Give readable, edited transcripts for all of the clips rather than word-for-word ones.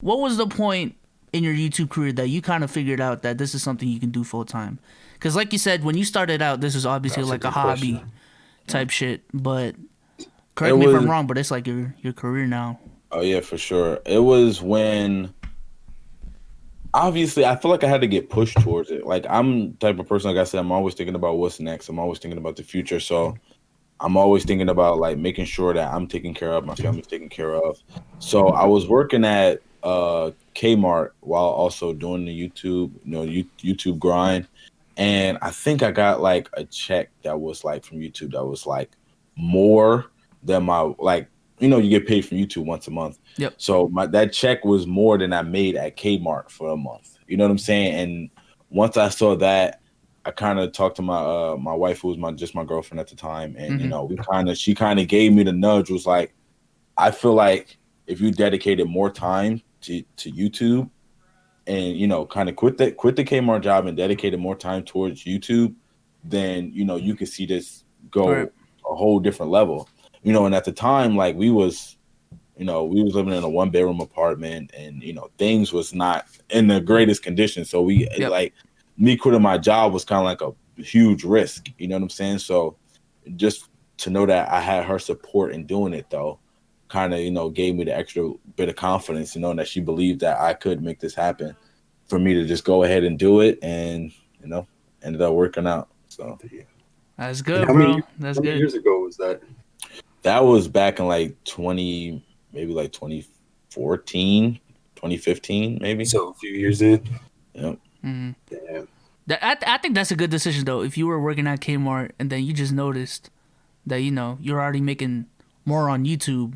what was the point in your YouTube career that you kind of figured out that this is something you can do full time? Because like you said, when you started out, this was obviously That's a like a good hobby question. type shit. But It correct me if I'm was, wrong, but it's like your career now. oh yeah, for sure. It was when obviously I feel like I had to get pushed towards it. Like I'm the type of person, like I said, I'm always thinking about what's next. I'm always thinking about the future. So I'm always thinking about like making sure that I'm taken care of, my family's taken care of. So I was working at Kmart while also doing the YouTube, YouTube grind. And I think I got like a check that was like from YouTube that was like more than my like you get paid from YouTube once a month. Yep. So my that check was more than I made at Kmart for a month. You know what I'm saying? And once I saw that, I kind of talked to my wife, who was my girlfriend at the time, and Mm-hmm. she kind of gave me the nudge. Was like, I feel like if you dedicated more time to YouTube and kind of quit the Kmart job and dedicated more time towards YouTube, then you could see this Right. go a whole different level. And at the time, like we was living in a 1 bedroom apartment, and things was not in the greatest condition. So we Yep. like me quitting my job was kind of like a huge risk. You know what I'm saying? So just to know that I had her support in doing it, though, kind of gave me the extra bit of confidence, knowing that she believed that I could make this happen, for me to just go ahead and do it, and ended up working out. So Yeah. That's And good, how many bro. That's how many good. years ago was that? that was back in like 20, maybe like 2014, 2015, maybe. So a few years in. Yep. Mm-hmm. Damn. I think that's a good decision though. If you were working at Kmart and then you just noticed that you're already making more on YouTube,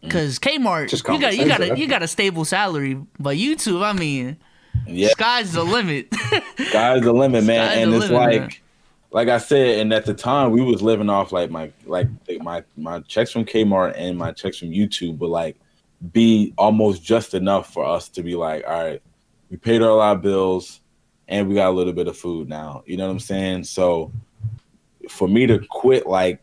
because Kmart Just you got common sense, right? you got a stable salary, but YouTube, I mean, Yeah, sky's the limit. sky's the limit, man. Sky's the And it's limit, man. like I said, and at the time we was living off like my checks from Kmart and my checks from YouTube would like be almost just enough for us to be like, all right, we paid all our bills and we got a little bit of food now. You know what I'm saying? So for me to quit like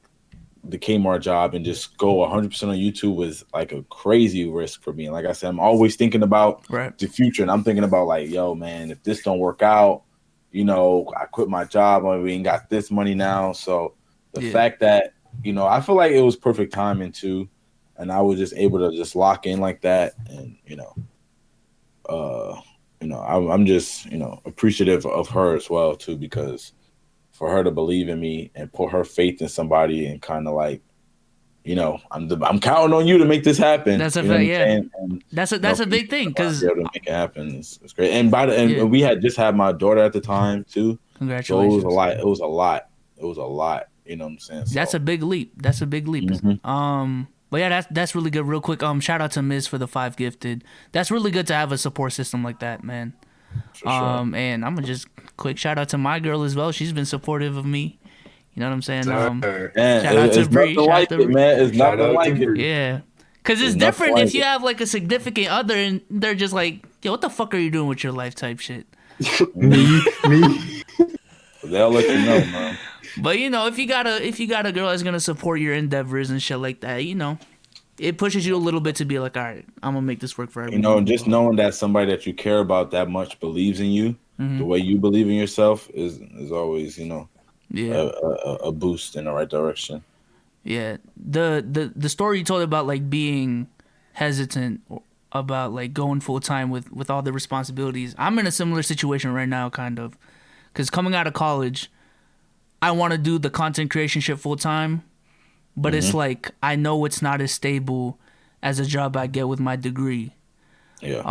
the Kmart job and just go 100% on YouTube was like a crazy risk for me. And like I said, I'm always thinking about Right. the future, and I'm thinking about like, yo, man, if this don't work out, I quit my job. We ain't got this money now. So the Yeah. fact that, I feel like it was perfect timing too. And I was just able to just lock in like that. And, uh, I'm just, appreciative of her as well too, because for her to believe in me and put her faith in somebody and kind of like, I'm counting on you to make this happen. That's a You know what fact. I'm Yeah. saying? And That's a for me big to thing. be Cause able to make it happen is great. And yeah. we had just had my daughter at the time too, so it was a Congratulations. lot. It was a lot. It was a lot. You know what I'm saying? That's a So big leap. That's a big leap. mhm, But yeah, that's really good. Real quick, shout out to Miz for the 5 gifted. That's really good to have a support system like that, man. for sure. And I'm gonna just quick shout out to my girl as well. She's been supportive of me. You know what I'm saying? Sir. Man, Shout out to it's Bree. nothing Shout out like to it, Bree. man. It's Shout nothing out like to it. Bree. Yeah. Cause It's it's nothing different like if you it. have like a significant other and they're just like, yo, what the fuck are you doing with your life type shit. Mhm. Me. They'll let you know, man. But if you got a girl that's gonna support your endeavors and shit like that, it pushes you a little bit to be like, all right, I'm gonna make this work for everyone Just involved. knowing that somebody that you care about that much believes in you, Hmm. the way you believe in yourself is always, Yeah. a boost in the right direction. Yeah, the story you told about like being hesitant about like going full time with all the responsibilities. I'm in a similar situation right now, kind of, because coming out of college, I want to do the content creation shit full time, but it's Hmm. like I know it's not as stable as a job I get with my degree. Yeah.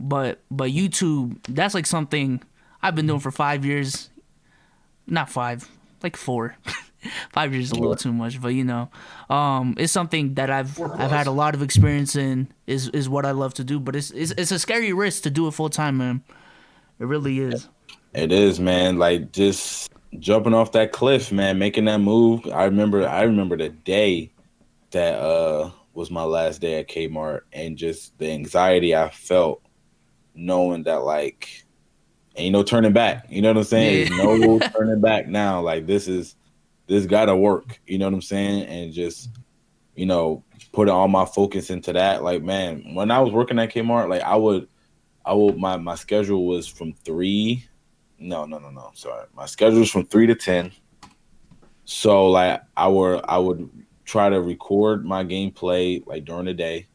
But YouTube, that's like something I've been doing for 5 years. Not five, like four. 5 years is a little Yeah. too much, but it's something that Four I've had plus. a lot of experience in. Is what I love to do, but it's a scary risk to do it full time, man. It really is. It is, man. Like just jumping off that cliff, man, making that move. I remember the day that was my last day at Kmart, and just the anxiety I felt knowing that like ain't no turning back. You know what I'm saying? Yeah. There's no turning back now. Like this gotta work. You know what I'm saying? And just putting all my focus into that. Like, man, when I was working at Kmart, like my schedule was from three. No. Sorry, my schedule was from 3 to 10. So like I would try to record my gameplay like during the day,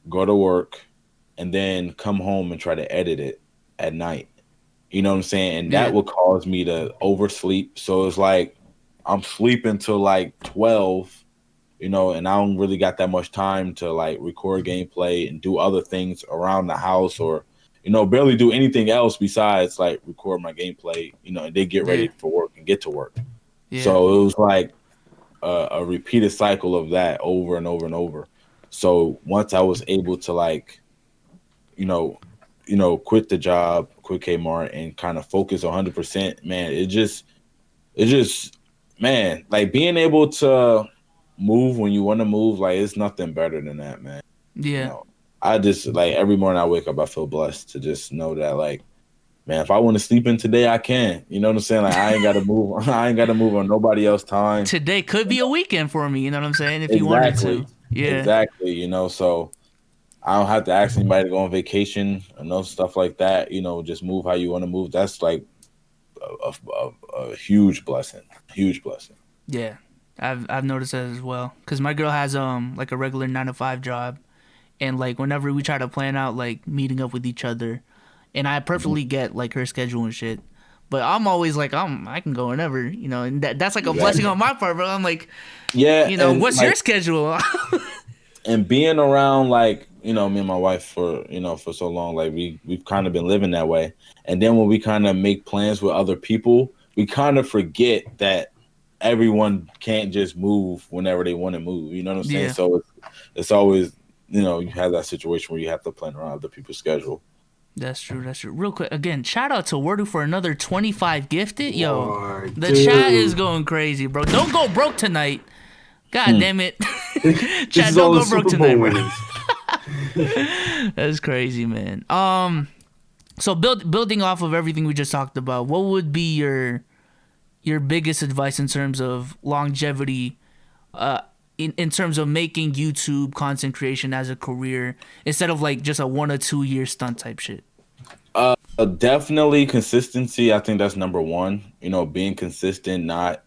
go to work, and then come home and try to edit it at night. You know what I'm saying? And that Yeah. would cause me to oversleep. So it's like I'm sleeping till like 12, and I don't really got that much time to like record gameplay and do other things around the house or, barely do anything else besides like record my gameplay, and then get Yeah. ready for work and get to work. Yeah. So it was like a repeated cycle of that over and over and over. So once I was able to like, you know, quit the job, quit Kmart, and kind of focus 100%, man, it just, man, like being able to move when you want to move, like it's nothing better than that, man. You Yeah. know, I just like every morning I wake up, I feel blessed to just know that, like, man, if I want to sleep in today, I can. You know what I'm saying? Like I ain't got to move. I ain't got to move on nobody else's time. Today could be a weekend for me. You know what I'm saying? If you wanted Exactly. to. Yeah. Exactly. So I don't have to ask anybody to go on vacation or no stuff like that. Just move how you want to move. That's like a huge blessing. Huge blessing. Yeah. I've noticed that as well. Cause my girl has like a regular 9 to 5 job, and like whenever we try to plan out like meeting up with each other, and I Mhm. perfectly get like her schedule and shit. But I'm always like, I can go whenever, and that's like a blessing Exactly. on my part, bro. I'm like, Yeah, and what's your like schedule? being around like me and my wife for for so long, like we've kind of been living that way, and then when we kind of make plans with other people, we kind of forget that everyone can't just move whenever they want to move. You know what I'm saying? Yeah, So it's always you have that situation where you have to plan around other people's schedule. that's true. That's true. Real quick, again, shout out to Wordu for another 25 gifted. Yo, Boy, the chat is dude. going crazy, bro. Don't go broke tonight. God Hmm. damn it. This Chat, is don't all the go broke Super tonight, Bowl bro. winners. That's crazy, man. So building off of everything we just talked about, what would be your biggest advice in terms of longevity, in terms of making YouTube content creation as a career instead of like just a 1 or 2 year stunt type shit? Definitely consistency. I think that's number one. Being consistent, not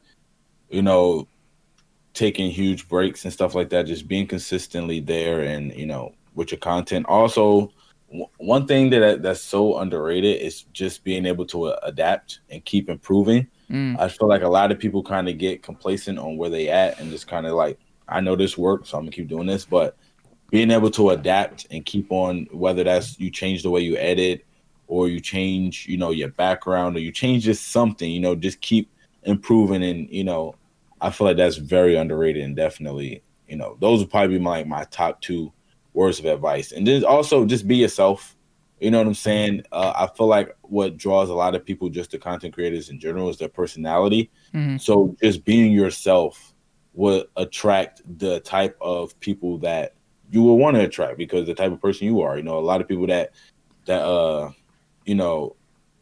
you know taking huge breaks and stuff like that. Just being consistently there, and with your content. Also, one thing that's so underrated is just being able to adapt and keep improving. Mm, I feel like a lot of people kind of get complacent on where they at and just kind of like, I know this works, so I'm gonna keep doing this. But being able to adapt and keep on, whether that's you change the way you edit or you change, your background, or you change just something, just keep improving. And, I feel like that's very underrated, and definitely, those would probably be my top two words of advice. And then also just be yourself. You know what I'm saying? I feel like what draws a lot of people just to content creators in general is their personality. mm, So just being yourself would attract the type of people that you will want to attract, because the type of person you are. A lot of people that you know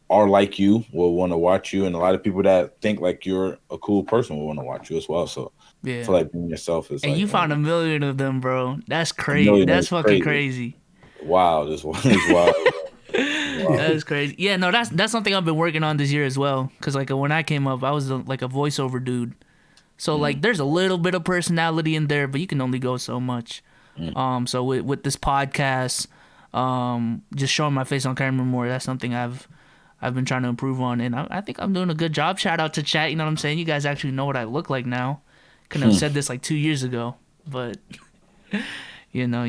are like you will want to watch you, and a lot of people that think like you're a cool person will want to watch you as well. So I yeah. feel like being yourself is And like you found a million of them, bro. That's a crazy. million That's is fucking crazy. crazy. Wow, this one is wild. Wow. That's crazy. Yeah, no, that's something I've been working on this year as well. Cause like when I came up, I was like a voiceover dude. So Mm, like there's a little bit of personality in there, but you can only go so much. mm, So with this podcast, just showing my face on camera more, that's something I've been trying to improve on, and I think I'm doing a good job. Shout out to chat. You know what I'm saying? You guys actually know what I look like now. Couldn't have hmm. said this like 2 years ago, but you know.